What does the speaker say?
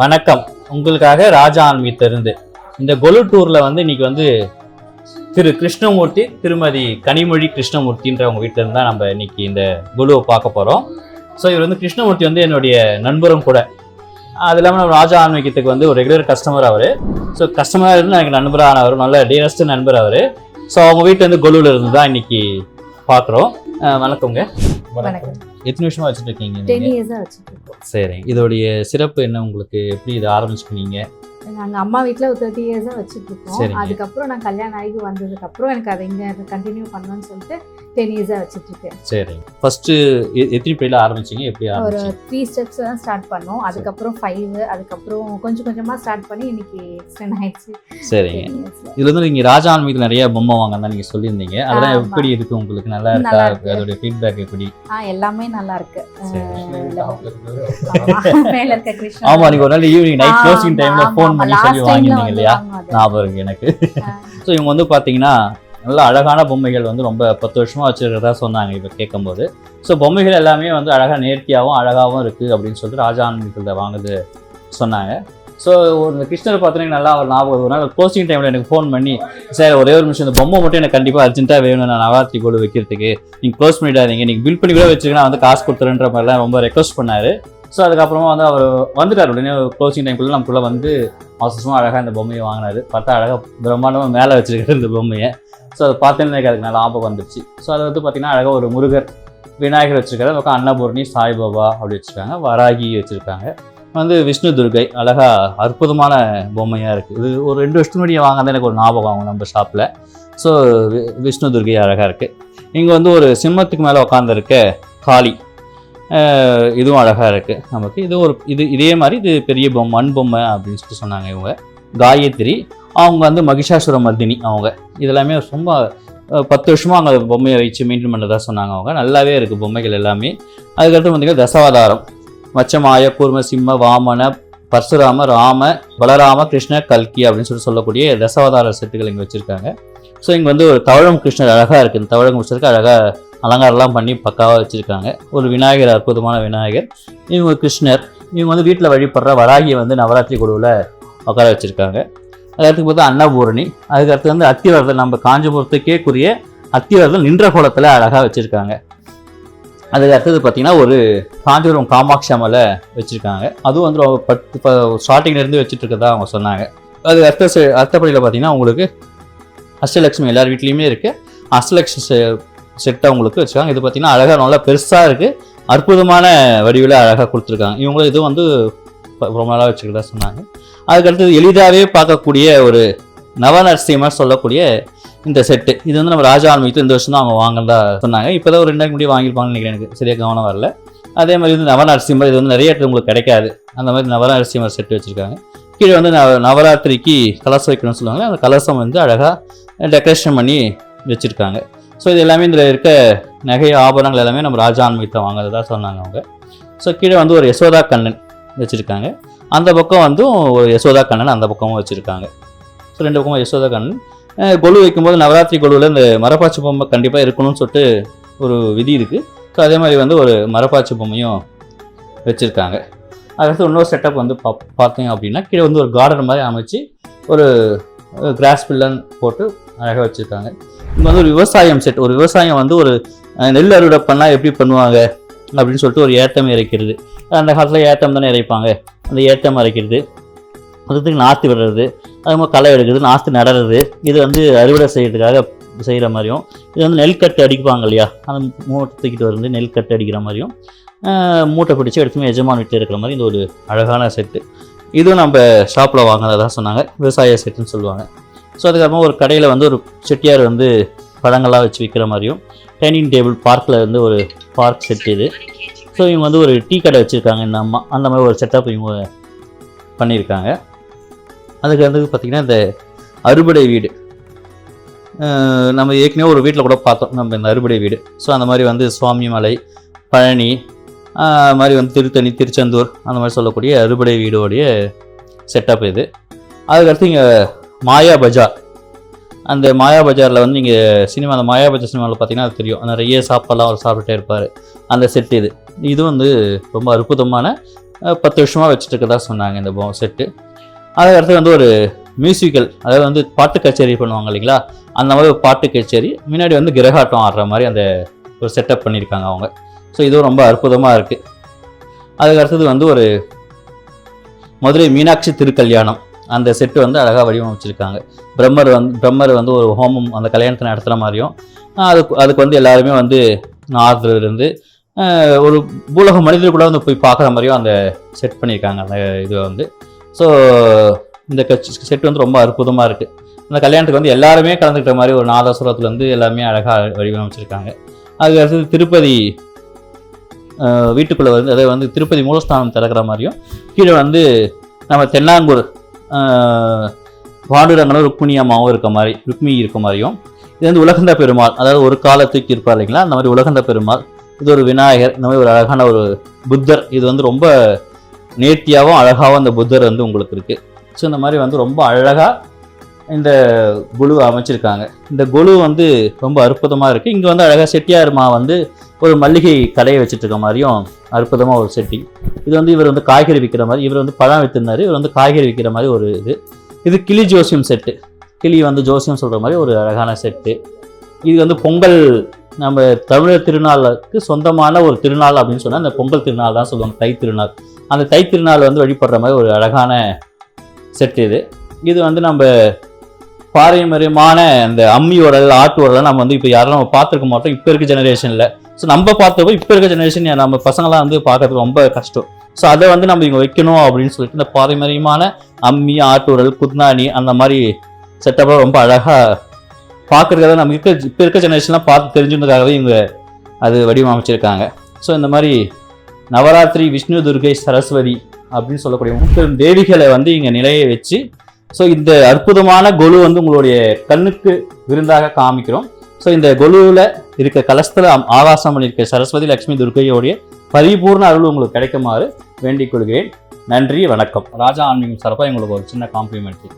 வணக்கம். உங்களுக்காக ராஜா ஆன்மீகத்திலிருந்து இந்த கொலு டூர்ல இன்னைக்கு திரு கிருஷ்ணமூர்த்தி திருமதி கனிமொழி கிருஷ்ணமூர்த்தின்றவங்க வீட்டில இருந்தா நம்ம இன்னைக்கு இந்த கொலுவை பார்க்க போறோம். ஸோ இவர் கிருஷ்ணமூர்த்தி என்னுடைய நண்பரும் கூட. அது இல்லாமல் நம்ம ராஜா ஆன்மீகத்துக்கு ஒரு ரெகுலர் கஸ்டமர் அவர். ஸோ கஸ்டமராக இருந்து எனக்கு நண்பரான அவர், நல்ல டியரஸ்ட் நண்பர் அவர். ஸோ அவங்க வீட்டில் கொலுவில் இருந்து தான் இன்னைக்கு பார்க்குறோம். வணக்கங்க. வணக்கம். எத்தனை வருஷமா வச்சுட்டு இருக்கீங்க? 10 years வச்சுட்டு இருக்கோம். சரி, இதோடைய சிறப்பு என்ன, உங்களுக்கு எப்படி இதை ஆரம்பிச்சுக்கினீங்க? நாங்கள் அம்மா வீட்டில் ஒரு 30 years வச்சுட்டு இருக்கோம். அதுக்கப்புறம் நான் கல்யாணம் ஆகி வந்ததுக்கப்புறம் எனக்கு அதை இங்கே கண்டினியூ பண்ணணும்னு சொல்லிட்டு 10 years வச்சுட்டு இருக்கேன். சரி, ஃபர்ஸ்ட் எத்தனை பேர்ல ஆரம்பிச்சீங்க, எப்படி ஆரம்பிச்சீங்க? ஒரு 3 steps தான் ஸ்டார்ட் பண்ணோம். அதுக்கப்புறம் 5, அதுக்கப்புறம் கொஞ்சம் கொஞ்சமாக ஸ்டார்ட் பண்ணி இன்னைக்கு எக்ஸ்டெண்ட் ஆயிடுச்சு. சரிங்க. இதுல நீங்க ராஜா ஆன்மீகத்தில் நிறைய பொம்மை வாங்க தான் நீங்க சொல்லியிருந்தீங்க. அதெல்லாம் எப்படி இருக்கு உங்களுக்கு? நல்லா இருக்கா? அதோட ஃபீட்பேக் எப்படி? எல்லாமே நல்லா இருக்கு. மேல இருக்க கிருஷ்ணா. ஆமா, நீங்க ஒரு நாள் ஈவினிங் நைட் க்ளோசிங் டைம்ல ஃபோன் பண்ணி சொல்லி வாங்கினீங்க இல்லையா? ஞாபகம் இருக்கு எனக்கு. ஸோ இவங்க பாத்தீங்கன்னா நல்ல அழகான பொம்மைகள் ரொம்ப 10 வருஷமா வச்சிருக்கிறதா சொன்னாங்க இப்போ கேட்கும்போது. ஸோ பொம்மைகள் எல்லாமே அழகா நேர்த்தியாகவும் அழகாகவும் இருக்கு அப்படின்னு சொல்லிட்டு ராஜா ஆன்மீகத்தில் வாங்குது சொன்னாங்க. ஸோ ஒரு கிருஷ்ணரை பார்த்தீங்கன்னா நல்லா ஒரு ஞாபகம். ஒரு நாள் க்ளோசிங் டைமில் எனக்கு ஃபோன் பண்ணி, சார் ஒரே ஒரு நிமிஷம் இந்த பொம்மை மட்டும் எனக்கு கண்டிப்பாக அர்ஜென்ட்டாக வேணும், நான் நவராத்திரி கொலு வைக்கிறதுக்கு, நீங்கள் க்ளோஸ் பண்ணிடாதீங்க, நீங்கள் பில் பண்ணி கூட வச்சுருக்கேன், காசு கொடுத்துருன்ற மாதிரிலாம் ரொம்ப ரெக்வஸ்ட் பண்ணார். ஸோ அதுக்கப்புறமா அவர் வந்துட்டார். உடனே க்ளோசிங் டைம்குள்ளே நமக்குள்ளே அவசரமாக அழகாக இந்த பொம்மையை வாங்கினார். பார்த்தா அழகாக பிரம்மாண்டமாக மேலே வச்சுருக்காரு இந்த பொம்மையை. ஸோ அதை பார்த்தேன்னு எனக்கு அதுக்கு நல்லா ஞாபகம் வந்துருச்சு. ஸோ அது பார்த்தீங்கன்னா அழகாக ஒரு முருகர், விநாயகர் வச்சுருக்காரு, பக்கம் அன்னபூர்ணி, சாய்பாபா அப்படி வச்சுருக்காங்க, வராகி வச்சுருக்காங்க, விஷ்ணு துர்கை. அழகாக அற்புதமான பொம்மையாக இருக்குது. இது ஒரு 2 வருஷத்துக்கு முன்னாடி வாங்கினது எனக்கு ஒரு ஞாபகம் ஆகும் நம்ம ஷாப்பில். ஸோ விஷ்ணு துர்கை அழகாக இருக்குது. இங்கே ஒரு சிம்மத்துக்கு மேலே உட்காந்துருக்க காளி, இதுவும் அழகாக இருக்குது நமக்கு. இதே மாதிரி இது பெரிய பொம்மை, மண் பொம்மை அப்படின்னு சொல்லிட்டு சொன்னாங்க இவங்க. காயத்ரி, அவங்க மகிஷாசுர மர்தினி. அவங்க இதெல்லாமே ரொம்ப 10 வருஷமாக அங்கே பொம்மையை வச்சு மெயின்டைன் பண்ணுறதா சொன்னாங்க. அவங்க நல்லாவே இருக்குது பொம்மைகள் எல்லாமே. அதுக்கடுத்து பார்த்திங்கன்னா தசாவதாரம், மச்சமாய, கூர்ம, சிம்ம, வாமன, பரசுராம, ராம, பலராம, கிருஷ்ண, கல்கி அப்படின்னு சொல்லக்கூடிய தசாவதார செட்டுகள் இங்கே வச்சுருக்காங்க. ஸோ இங்கே ஒரு தவழம் கிருஷ்ணர் அழகாக இருக்குது. இந்த தவழம் கிருஷ்ணருக்கு அழகாக அலங்காரம்லாம் பண்ணி பக்காவாக வச்சுருக்காங்க. ஒரு விநாயகர், அற்புதமான விநாயகர். இவங்க கிருஷ்ணர். இவங்க வீட்டில் வழிபடுற வராகியை நவராத்திரி குழுவில் உட்கார வச்சுருக்காங்க. அதுக்கு பார்த்தா அன்னபூரணி. அதுக்கடுத்து அத்திவரதல், நம்ம காஞ்சிபுரத்துக்கேக்குரிய அத்திவரதல் நின்ற கோலத்தில் அழகாக வச்சுருக்காங்க. அதுக்கு அடுத்தது பார்த்திங்கன்னா ஒரு காஞ்சிபுரம் காமாட்சி அம்மலை வச்சுருக்காங்க. அதுவும் ஸ்டார்டிங்லேருந்து வச்சுட்டு இருக்கதா அவங்க சொன்னாங்க. அது அடுத்தபடியில் பார்த்திங்கன்னா உங்களுக்கு அஷ்டலட்சுமி எல்லார் வீட்லேயுமே இருக்குது. அஷ்டலட்சுமி செட்டை உங்களுக்கு வச்சுருக்காங்க. இது பார்த்திங்கன்னா அழகாக நல்லா பெருசாக இருக்குது, அற்புதமான வடிவில் அழகாக கொடுத்துருக்காங்க. இவங்களும் இது ரொம்ப நாளாக வச்சுக்கிறதா சொன்னாங்க. அதுக்கடுத்தது எளிதாகவே பார்க்கக்கூடிய ஒரு நவநரசிம்மர் சொல்லக்கூடிய இந்த செட்டு. இது நம்ம ராஜா ஆன்மீகத்தில் இந்த வருஷம் தான் அவங்க வாங்கினதா சொன்னாங்க. இப்போ தான் ஒரு 2 நாளைக்கு முன்னாடி வாங்கியிருப்பாங்கன்னு நினைக்கிறேன், எனக்கு சரியாக கவனம் வரல. அதே மாதிரி நவநரசிம்மர், இது நிறைய இடத்துல உங்களுக்கு கிடைக்காது. அந்த மாதிரி நவநரசிம்மர் செட்டு வச்சுருக்காங்க. கீழே நவராத்திரிக்கு கலசம் வைக்கணும்னு சொல்லுவாங்க. அந்த கலசம் அழகாக டெக்கரேஷன் பண்ணி வச்சுருக்காங்க. ஸோ இது எல்லாமே இதில் இருக்க நகை ஆபரணங்கள் எல்லாமே நம்ம ராஜா ஆன்மீகத்தை வாங்குறதா சொன்னாங்க அவங்க. ஸோ கீழே ஒரு யசோதா கண்ணன் வச்சுருக்காங்க. அந்த பக்கம் ஒரு யசோதா கண்ணன் அந்த பக்கமும் வச்சுருக்காங்க. ஸோ 2 பக்கமும் யசோதா கண்ணன். கொலு வைக்கும்போது நவராத்திரி கொலுவில் இந்த மரப்பாச்சி பொம்மை கண்டிப்பாக இருக்கணும்னு சொல்லிட்டு ஒரு விதி இருக்குது. ஸோ அதே மாதிரி ஒரு மரப்பாச்சி பொம்மையும் வச்சுருக்காங்க. அதுக்கடுத்து இன்னொரு செட்டப் பார்த்தீங்க அப்படின்னா கீழே ஒரு கார்டன் மாதிரி அமைச்சு ஒரு கிராஸ் பில்லன் போட்டு அழகாக வச்சுருக்காங்க. இங்கே ஒரு விவசாயம் செட். ஒரு விவசாயம் ஒரு நெல் அறுவடை பண்ணால் எப்படி பண்ணுவாங்க அப்படின்னு சொல்லிட்டு ஒரு ஏத்தம் இறைக்கிறது. அந்த காலத்தில் ஏத்தம் தானே இறைப்பாங்க. அந்த ஏத்தம் இறைக்கிறது, அதுக்கு நாற்று விடுறது, அது மாதிரி களை எடுக்கிறது, நாற்று நடறது, இது அறுவடை செய்கிறதுக்காக செய்கிற மாதிரியும், இது நெல் கட்டு அடிப்பாங்க இல்லையா, அந்த மூட்டை தூக்கிட்டு வந்து நெல் கட்டு அடிக்கிற மாதிரியும், மூட்டை பிடிச்சி எடுத்துமே எஜமான் வீட்டில் இருக்கிற மாதிரி இந்த ஒரு அழகான செட்டு. இதுவும் நம்ம ஷாப்பில் வாங்கினதாக சொன்னாங்க, விவசாய செட்டுன்னு சொல்லுவாங்க. ஸோ அதுக்கப்புறமா ஒரு கடையில் ஒரு செட்டியார் பழங்கள்லாம் வச்சு விற்கிற மாதிரியும், டைனிங் டேபிள் பார்க்கில் ஒரு பார்க் செட் இது. ஸோ இவங்க ஒரு டீ கடை வச்சுருக்காங்க இந்த அம்மா. அந்த மாதிரி ஒரு செட்டப் இவங்க பண்ணியிருக்காங்க. அதுக்கு பார்த்திங்கன்னா இந்த அறுபடை வீடு, நம்ம ஏற்கனவே ஒரு வீட்டில் கூட பார்த்தோம் நம்ம இந்த அறுபடை வீடு. ஸோ அந்த மாதிரி சுவாமிமலை, பழனி, மாதிரி திருத்தணி, திருச்செந்தூர் அந்த மாதிரி சொல்லக்கூடிய அறுபடை வீடோடைய செட்டப் இது. அதுக்கடுத்து இங்கே மாயா பஜார். அந்த மாயா பஜாரில் நீங்கள் சினிமா, அந்த மாயா பஜார் சினிமாவில் பார்த்தீங்கன்னா அது தெரியும், நிறைய சாப்பாடெலாம் அவர் சாப்பிட்டுட்டே இருப்பார். அந்த செட் இது. இது ரொம்ப அற்புதமான 10 வருஷமாக வச்சுட்டு இருக்கதா சொன்னாங்க இந்த செட்டு. அதுக்கடுத்து வந்து ஒரு மியூசிக்கல், அதாவது வந்து பாட்டு கச்சேரி பண்ணுவாங்க இல்லைங்களா, அந்த மாதிரி ஒரு பாட்டு கச்சேரி, முன்னாடி வந்து கிரகாட்டம் ஆடுற மாதிரி அந்த ஒரு செட்டப் பண்ணியிருக்காங்க அவங்க. ஸோ இதுவும் ரொம்ப அற்புதமாக இருக்குது. அதுக்கடுத்தது வந்து ஒரு மதுரை மீனாட்சி திருக்கல்யாணம், அந்த செட்டு வந்து அழகாக வடிவமைச்சிருக்காங்க. பிரம்மர் வந்து ஒரு ஹோமம் அந்த கல்யாணத்தை நடத்துகிற மாதிரியும், அதுக்கு வந்து எல்லாருமே வந்து நார்லேருந்து ஒரு பூலக மனிதர் கூட வந்து போய் பார்க்குற மாதிரியும் அந்த செட் பண்ணியிருக்காங்க அந்த இது வந்து. ஸோ இந்த செட் வந்து ரொம்ப அற்புதமாக இருக்குது. அந்த கல்யாணத்துக்கு வந்து எல்லாருமே கலந்துக்கிட்ட மாதிரி ஒரு நாதசுரத்துலேருந்து எல்லாமே அழகாக வடிவமைச்சிருக்காங்க. அதுக்கு அடுத்தது திருப்பதி வீட்டுக்குள்ளே வந்து அதை வந்து திருப்பதி மூலஸ்தானம் திறக்கிற மாதிரியும், கீழே வந்து நம்ம தென்னாங்கூர் பாண்டுரங்கனும் ருக்மிணி அம்மாவும் ருக்மி இருக்க மாதிரியும், இது வந்து உலகந்த பெருமாள், அதாவது ஒரு காலத்துக்கு இருப்பார் இல்லைங்களா, அந்த மாதிரி உலகந்த பெருமாள், இது ஒரு விநாயகர், இந்த மாதிரி ஒரு அழகான ஒரு புத்தர், இது வந்து ரொம்ப நேர்த்தியாகவும் அழகாகவும் அந்த புத்தர் வந்து உங்களுக்கு இருக்குது. ஸோ இந்த மாதிரி வந்து ரொம்ப அழகாக இந்த குழுவை அமைச்சிருக்காங்க. இந்த குழு வந்து ரொம்ப அற்புதமாக இருக்குது. இங்கே வந்து அழகாக செட்டியார்மா வந்து ஒரு மல்லிகை கடையை வச்சுட்டு இருக்க மாதிரியும் அற்புதமாக ஒரு செட்டிங். இது வந்து இவர் வந்து காய்கறி விற்கிற மாதிரி, இவர் வந்து பழம் விற்றுனாரு, இவர் வந்து காய்கறி விற்கிற மாதிரி ஒரு இது கிளி ஜோசியம் செட்டு, கிளி வந்து ஜோசியம் சொல்கிற மாதிரி ஒரு அழகான செட்டு. இது வந்து பொங்கல், நம்ம தமிழர் திருநாளுக்கு சொந்தமான ஒரு திருநாள் அப்படின்னு சொன்னால் அந்த பொங்கல் திருநாள் தான் சொல்லுவாங்க, தை திருநாள். அந்த தை திருநாள் வந்து வழிபடுற மாதிரி ஒரு அழகான செட்டு இது வந்து நம்ம பாரம்பரியமான அந்த அம்மி உரல், ஆட்டு உரல் நம்ம வந்து இப்போ யாரும் நம்ம பார்த்துருக்க மாட்டோம் இப்போ இருக்க ஜெனரேஷனில். ஸோ நம்ம பார்த்தப்போ இப்போ இருக்க ஜெனரேஷன் நம்ம பசங்களாம் வந்து பார்க்கறதுக்கு ரொம்ப கஷ்டம். ஸோ அதை வந்து நம்ம இங்கே வைக்கணும் அப்படின்னு சொல்லிட்டு இந்த பாரம்பரியமான அம்மி, ஆட்டு உரல், குத்னானி அந்த மாதிரி செட்டப்பாக ரொம்ப அழகாக பார்க்குறதுக்காக நம்ம இப்போ இருக்க ஜெனரேஷன்லாம் பார்த்து தெரிஞ்சுக்கிறதுக்காகவே இவங்க அது வடிவமைச்சிருக்காங்க. ஸோ இந்த மாதிரி நவராத்திரி, விஷ்ணு, துர்கை, சரஸ்வதி அப்படின்னு சொல்லக்கூடிய 3 தேவிகளை வந்து இங்கே நிலையை வச்சு, ஸோ இந்த அற்புதமான கொலு வந்து உங்களுடைய கண்ணுக்கு விருந்தாக காமிக்கிறோம். ஸோ இந்த கொலுவில் இருக்க கலஸ்தல ஆகாசம் பண்ணியிருக்க சரஸ்வதி, லட்சுமி, துர்கையோடைய பரிபூர்ண அருள் உங்களுக்கு கிடைக்குமாறு வேண்டிக் கொள்கிறேன். நன்றி, வணக்கம். ராஜா ஆன்மீகம் சார்பாக எங்களுக்கு ஒரு சின்ன காம்ப்ளிமெண்ட்ரி.